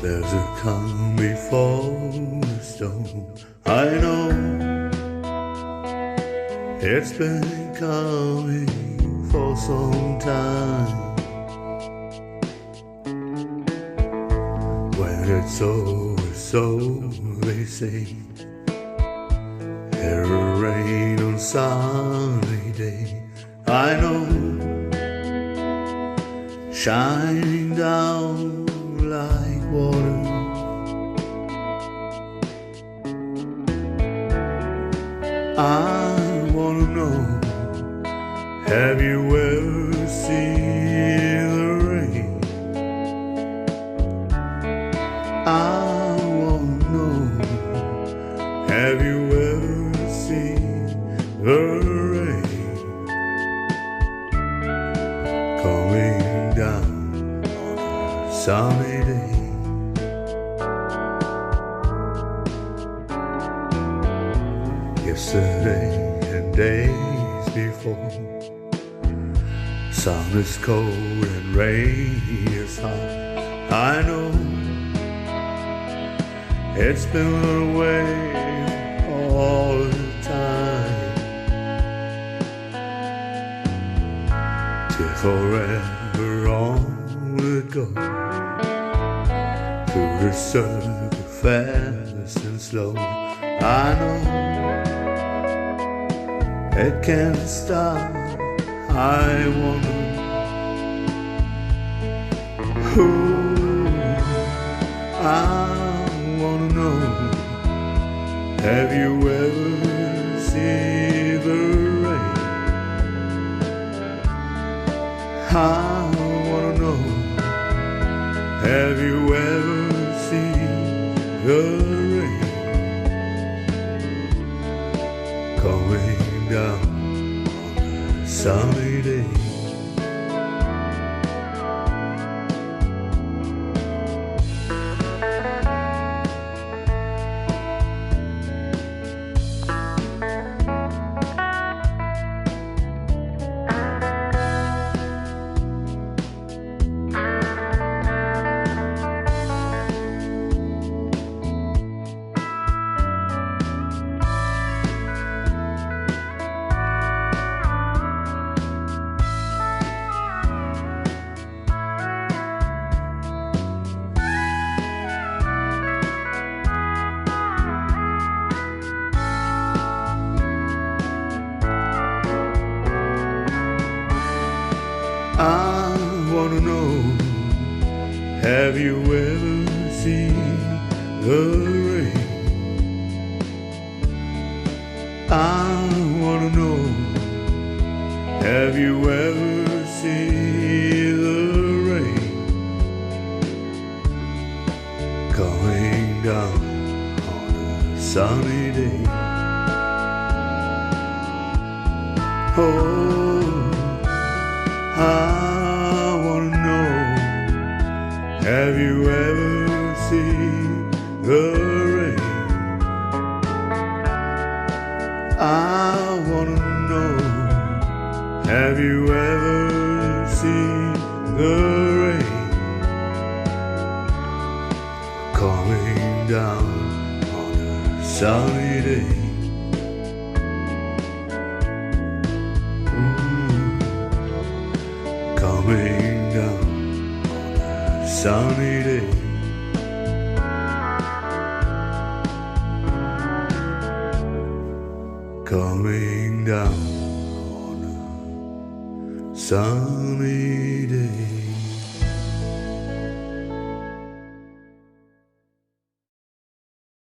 There's a calm before the storm. I know it's been coming for some time. When it's over, so they say, there will rain on sunny day. I know, shining down like water. I wanna know, have you ever seen the rain? I wanna know, have you ever seen the rain coming down on a sunny day? Yesterday and days before, sun is cold and rain is hot. I know it's been away all the time, till forever on it goes, through the circle fast and slow. I know it can't stop. I wanna, I wanna know, have you ever seen the rain? I wanna know, have you ever seen the rain coming down on a sunny day? I wanna know, have you ever seen the rain? I wanna know, have you ever seen the rain coming down on a sunny day? Oh, I wanna know, have you ever seen the rain? I wanna know, have you ever seen the rain coming down on a sunny day? Coming down on a sunny day. Coming down on a sunny day.